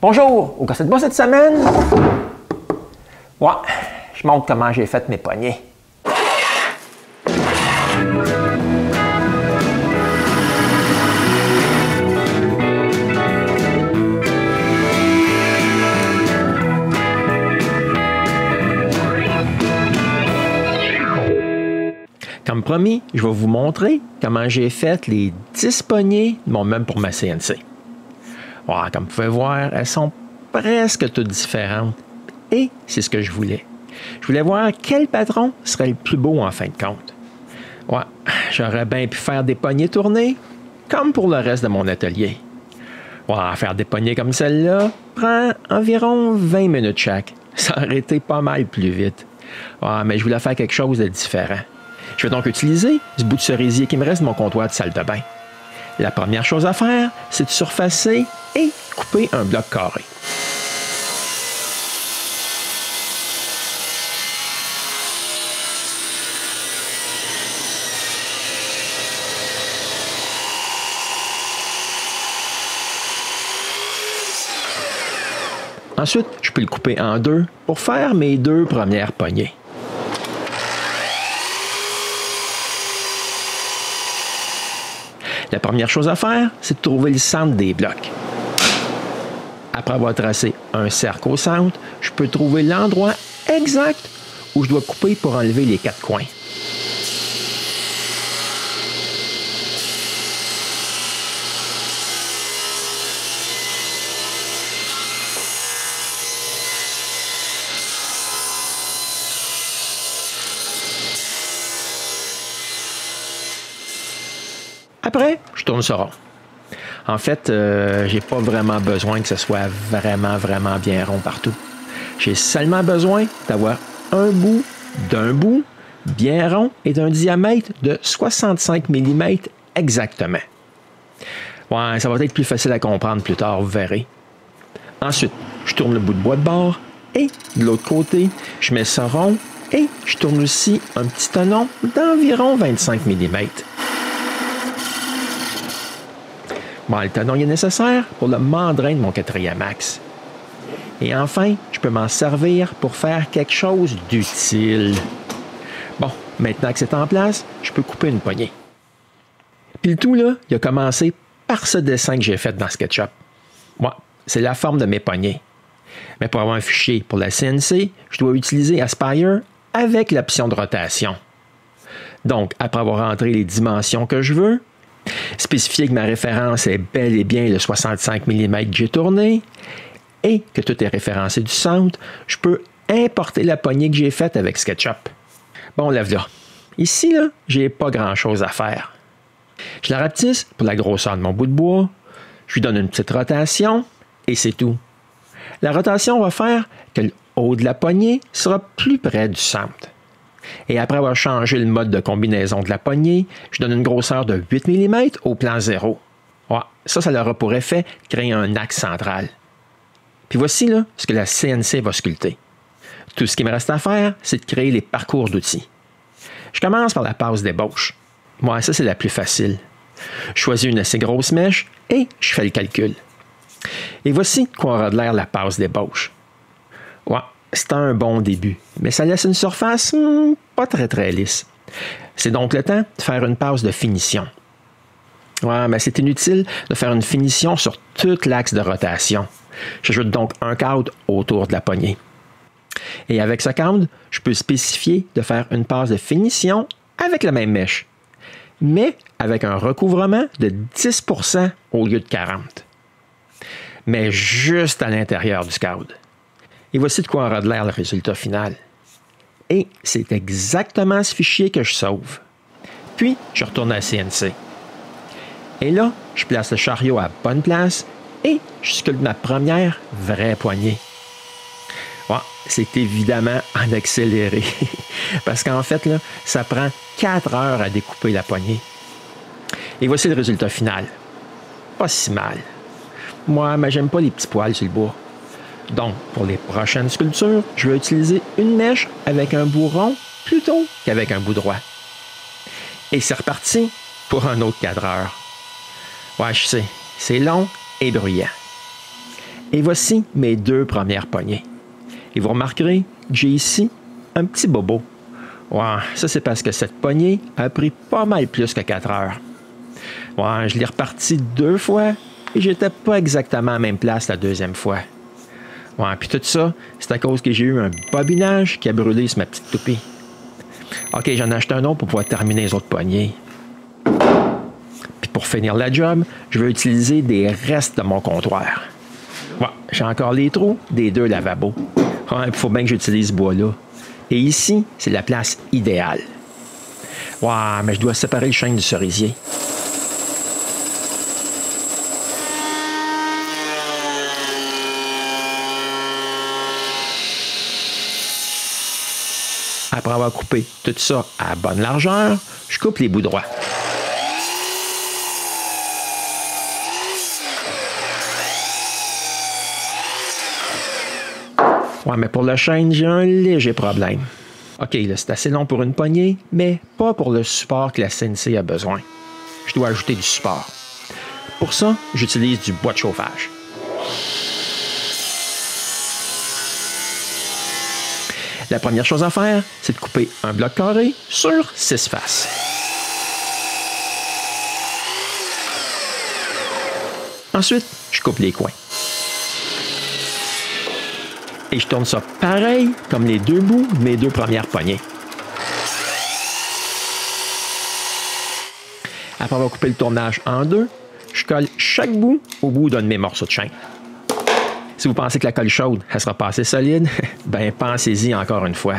Bonjour, au Gossette Bois cette semaine. Ouais, je montre comment j'ai fait mes poignées. Comme promis, je vais vous montrer comment j'ai fait les 10 poignées, bon, même pour ma CNC. Ouais, comme vous pouvez voir, elles sont presque toutes différentes. Et c'est ce que je voulais. Je voulais voir quel patron serait le plus beau en fin de compte. Ouais, j'aurais bien pu faire des poignées tournées, comme pour le reste de mon atelier. Ouais, faire des poignées comme celle-là prend environ 20 minutes chaque. Ça aurait été pas mal plus vite. Ouais, mais je voulais faire quelque chose de différent. Je vais donc utiliser ce bout de cerisier qui me reste de mon comptoir de salle de bain. La première chose à faire, c'est de surfacer et couper un bloc carré. Ensuite, je peux le couper en deux pour faire mes deux premières poignées. La première chose à faire, c'est de trouver le centre des blocs. Après avoir tracé un cercle au centre, je peux trouver l'endroit exact où je dois couper pour enlever les 4 coins. Après, je tourne ça rond. En fait, j'ai pas vraiment besoin que ce soit vraiment bien rond partout. J'ai seulement besoin d'avoir un bout d'un bout bien rond et d'un diamètre de 65 mm exactement. Ouais, ça va être plus facile à comprendre plus tard, vous verrez. Ensuite, je tourne le bout de bois de bord et de l'autre côté, je mets ça rond et je tourne aussi un petit tenon d'environ 25 mm. Bon, le tenon est nécessaire pour le mandrin de mon 4e axe. Et enfin, je peux m'en servir pour faire quelque chose d'utile. Bon, maintenant que c'est en place, je peux couper une poignée. Puis le tout, là, il a commencé par ce dessin que j'ai fait dans SketchUp. Ouais, c'est la forme de mes poignées. Mais pour avoir un fichier pour la CNC, je dois utiliser Aspire avec l'option de rotation. Donc, après avoir entré les dimensions que je veux, spécifier que ma référence est bel et bien le 65 mm que j'ai tourné et que tout est référencé du centre, je peux importer la poignée que j'ai faite avec SketchUp. Bon, lève là. Ici, là, j'ai pas grand-chose à faire. Je la rapetisse pour la grosseur de mon bout de bois, je lui donne une petite rotation et c'est tout. La rotation va faire que le haut de la poignée sera plus près du centre. Et après avoir changé le mode de combinaison de la poignée, je donne une grosseur de 8 mm au plan 0. Ouais, ça aura pour effet de créer un axe central. Puis voici là, ce que la CNC va sculpter. Tout ce qui me reste à faire, c'est de créer les parcours d'outils. Je commence par la passe d'ébauche. Moi, ça, c'est la plus facile. Je choisis une assez grosse mèche et je fais le calcul. Et voici quoi aura de l'air la passe d'ébauche. Ouais, c'est un bon début, mais ça laisse une surface pas très lisse. C'est donc le temps de faire une passe de finition. Ouais, mais c'est inutile de faire une finition sur tout l'axe de rotation. J'ajoute donc un cadre autour de la poignée. Et avec ce cadre, je peux spécifier de faire une passe de finition avec la même mèche, mais avec un recouvrement de 10% au lieu de 40%. Mais juste à l'intérieur du cadre. Et voici de quoi aura de l'air le résultat final. Et c'est exactement ce fichier que je sauve. Puis, je retourne à la CNC. Et là, je place le chariot à bonne place et je sculpte ma première vraie poignée. Ouais, c'est évidemment en accéléré. Parce qu'en fait, là, ça prend 4 heures à découper la poignée. Et voici le résultat final. Pas si mal. Moi, mais j'aime pas les petits poils sur le bois. Donc, pour les prochaines sculptures, je vais utiliser une mèche avec un bout rond plutôt qu'avec un bout droit. Et c'est reparti pour un autre 4 heures. Ouais, je sais, c'est long et bruyant. Et voici mes 2 premières poignées. Et vous remarquerez que j'ai ici un petit bobo. Ouais, ça c'est parce que cette poignée a pris pas mal plus que 4 heures. Ouais, je l'ai reparti 2 fois et j'étais pas exactement à la même place la 2e fois. Ouais, puis tout ça, c'est à cause que j'ai eu un bobinage qui a brûlé sur ma petite toupie. OK, j'en ai acheté un autre pour pouvoir terminer les autres poignées. Puis pour finir la job, je vais utiliser des restes de mon comptoir. Ouais, j'ai encore les trous des 2 lavabos. Ouais, il faut bien que j'utilise ce bois-là. Et ici, c'est la place idéale. Ouais, mais je dois séparer le chêne du cerisier. Après avoir coupé tout ça à bonne largeur, je coupe les bouts droits. Ouais, mais pour le chêne, j'ai un léger problème. OK, là, c'est assez long pour une poignée, mais pas pour le support que la CNC a besoin. Je dois ajouter du support. Pour ça, j'utilise du bois de chauffage. La première chose à faire, c'est de couper un bloc carré sur 6 faces. Ensuite, je coupe les coins. Et je tourne ça pareil comme les 2 bouts de mes 2 premières poignées. Après avoir coupé le tournage en 2, je colle chaque bout au bout d'un de mes morceaux de chêne. Si vous pensez que la colle chaude, elle sera pas assez solide, ben pensez-y encore une fois.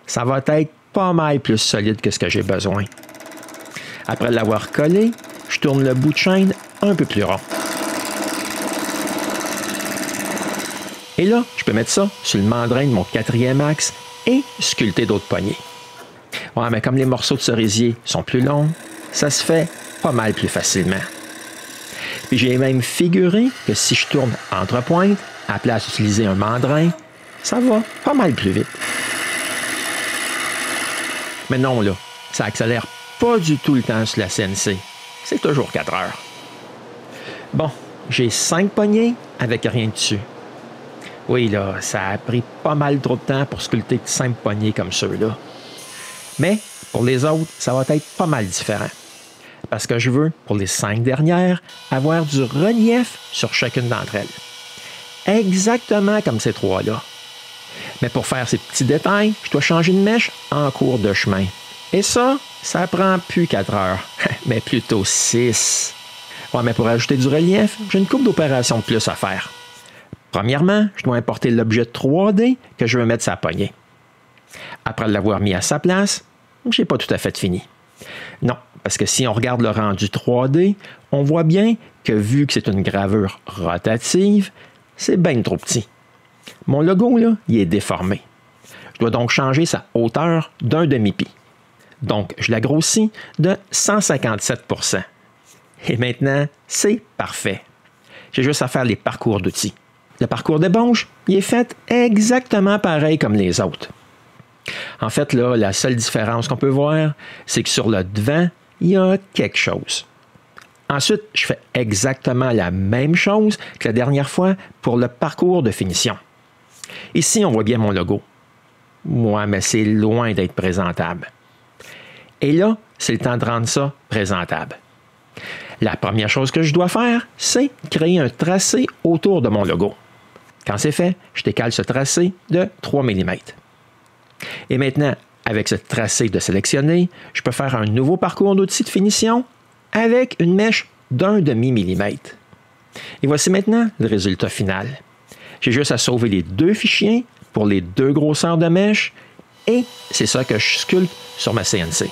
Ça va être pas mal plus solide que ce que j'ai besoin. Après l'avoir collé, je tourne le bout de chaîne un peu plus rond. Et là, je peux mettre ça sur le mandrin de mon 4e axe et sculpter d'autres poignées. Ouais, mais comme les morceaux de cerisier sont plus longs, ça se fait pas mal plus facilement. Puis j'ai même figuré que si je tourne entre pointes, à la place d'utiliser un mandrin, ça va pas mal plus vite. Mais non, là, ça accélère pas du tout le temps sur la CNC. C'est toujours 4 heures. Bon, j'ai 5 poignées avec rien dessus. Oui, là, ça a pris pas mal trop de temps pour sculpter de simples poignées comme ceux-là. Mais pour les autres, ça va être pas mal différent. Parce que je veux, pour les 5 dernières, avoir du relief sur chacune d'entre elles. Exactement comme ces 3-là. Mais pour faire ces petits détails, je dois changer de mèche en cours de chemin. Et ça prend plus 4 heures, mais plutôt 6. Ouais, mais pour ajouter du relief, j'ai une couple d'opérations de plus à faire. Premièrement, je dois importer l'objet 3D que je veux mettre sur la poignée. Après l'avoir mis à sa place, je n'ai pas tout à fait fini. Non, parce que si on regarde le rendu 3D, on voit bien que vu que c'est une gravure rotative, c'est bien trop petit. Mon logo, là, il est déformé. Je dois donc changer sa hauteur d'un demi-pi. Donc, je la grossis de 157 %. Et maintenant, c'est parfait. J'ai juste à faire les parcours d'outils. Le parcours d'ébauche, il est fait exactement pareil comme les autres. En fait, là, la seule différence qu'on peut voir, c'est que sur le devant, il y a quelque chose. Ensuite, je fais exactement la même chose que la dernière fois pour le parcours de finition. Ici, on voit bien mon logo. Ouais, mais c'est loin d'être présentable. Et là, c'est le temps de rendre ça présentable. La première chose que je dois faire, c'est créer un tracé autour de mon logo. Quand c'est fait, je décale ce tracé de 3 mm. Et maintenant, avec ce tracé de sélectionné, je peux faire un nouveau parcours d'outils de finition avec une mèche d'1 demi-millimètre. Et voici maintenant le résultat final. J'ai juste à sauver les 2 fichiers pour les 2 grosseurs de mèche et c'est ça que je sculpte sur ma CNC.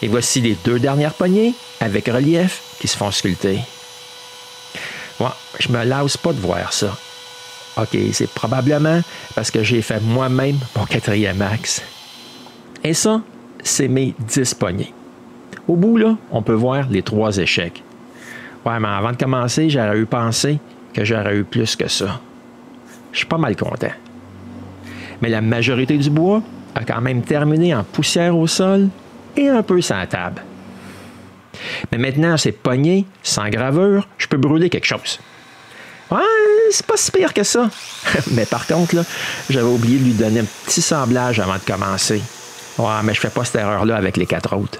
Et voici les 2 dernières poignées avec relief qui se font sculpter. Ouais, je me lasse pas de voir ça. OK, c'est probablement parce que j'ai fait moi-même mon 4e axe. Et ça, c'est mes 10 poignées. Au bout, là, on peut voir les 3 échecs. Ouais, mais avant de commencer, j'aurais eu pensé que j'aurais eu plus que ça. Je suis pas mal content. Mais la majorité du bois a quand même terminé en poussière au sol et un peu sur la table. Mais maintenant, c'est pogné, sans gravure, je peux brûler quelque chose. Ouais, c'est pas si pire que ça. Mais par contre, là, j'avais oublié de lui donner un petit semblage avant de commencer. Ouais, mais je fais pas cette erreur-là avec les 4 autres.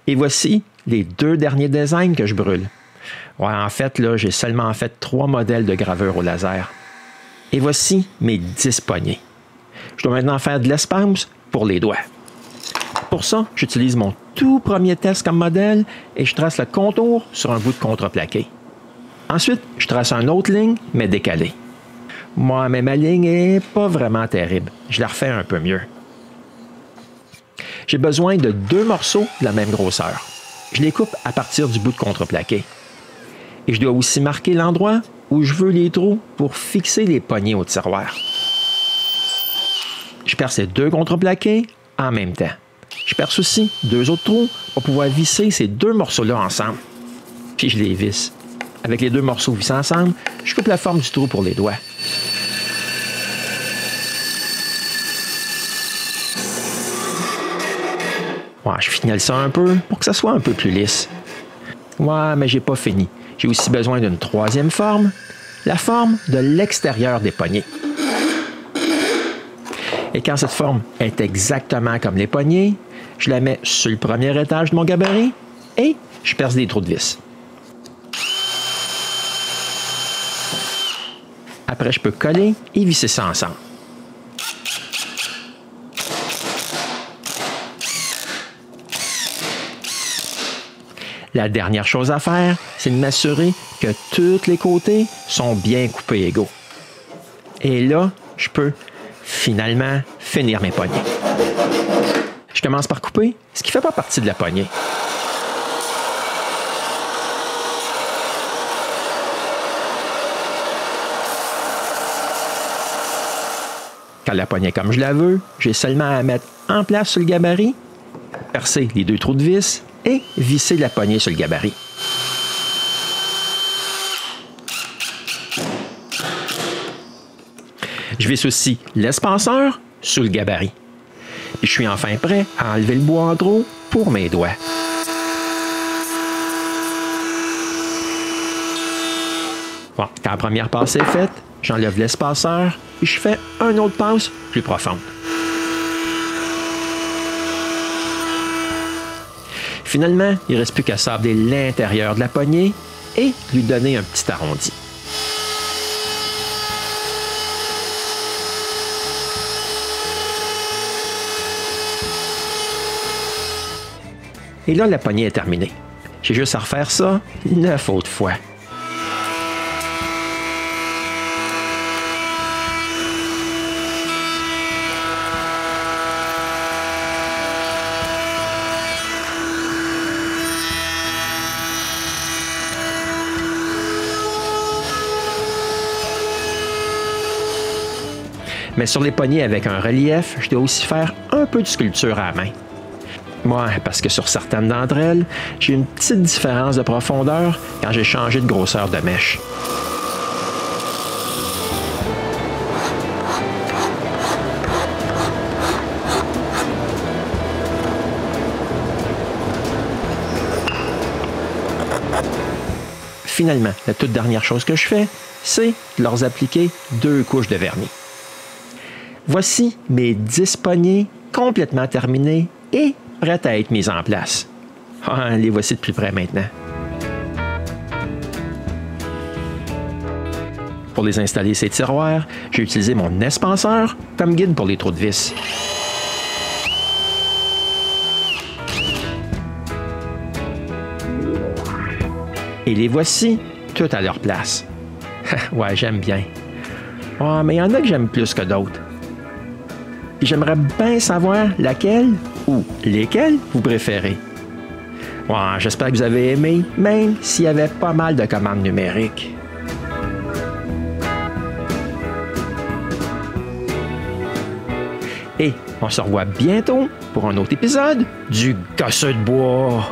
Et voici les 2 derniers designs que je brûle. Ouais, en fait, là, j'ai seulement fait 3 modèles de gravure au laser. Et voici mes 10 poignées. Je dois maintenant faire de l'espace pour les doigts. Pour ça, j'utilise mon tout premier test comme modèle et je trace le contour sur un bout de contreplaqué. Ensuite, je trace une autre ligne, mais décalée. Moi, mais ma ligne n'est pas vraiment terrible. Je la refais un peu mieux. J'ai besoin de 2 morceaux de la même grosseur. Je les coupe à partir du bout de contreplaqué. Et je dois aussi marquer l'endroit où je veux les trous pour fixer les poignées au tiroir. Je perce ces 2 contreplaqués en même temps. Je perce aussi 2 autres trous pour pouvoir visser ces 2 morceaux-là ensemble. Puis je les visse. Avec les 2 morceaux vissés ensemble, je coupe la forme du trou pour les doigts. Ouais, je fignole ça un peu pour que ça soit un peu plus lisse. Ouais, mais j'ai pas fini. J'ai aussi besoin d'une 3e forme, la forme de l'extérieur des poignées. Et quand cette forme est exactement comme les poignées, je la mets sur le premier étage de mon gabarit et je perce des trous de vis. Après, je peux coller et visser ça ensemble. La dernière chose à faire, c'est de m'assurer que tous les côtés sont bien coupés égaux. Et là, je peux finalement finir mes poignées. Je commence par couper ce qui ne fait pas partie de la poignée. Quand la poignée est comme je la veux, j'ai seulement à mettre en place sur le gabarit, percer les 2 trous de vis et visser la poignée sur le gabarit. Je visse aussi l'espaceur sur le gabarit. Et je suis enfin prêt à enlever le bois en trop pour mes doigts. Bon, quand la première passe est faite, j'enlève l'espaceur et je fais une autre passe plus profonde. Finalement, il ne reste plus qu'à sabler l'intérieur de la poignée et lui donner un petit arrondi. Et là, la poignée est terminée. J'ai juste à refaire ça 9 autres fois. Mais sur les poignées avec un relief, je dois aussi faire un peu de sculpture à la main. Moi, parce que sur certaines d'entre elles, j'ai une petite différence de profondeur quand j'ai changé de grosseur de mèche. Finalement, la toute dernière chose que je fais, c'est de leur appliquer 2 couches de vernis. Voici mes 10 poignées complètement terminées et prêtes à être mises en place. Ah, les voici de plus près maintenant. Pour les installer ces tiroirs, j'ai utilisé mon espaceur comme guide pour les trous de vis. Et les voici toutes à leur place. Ouais, j'aime bien. Oh, mais il y en a que j'aime plus que d'autres. J'aimerais bien savoir laquelle ou lesquelles vous préférez. Ouais, j'espère que vous avez aimé, même s'il y avait pas mal de commandes numériques. Et on se revoit bientôt pour un autre épisode du Gosseux de bois.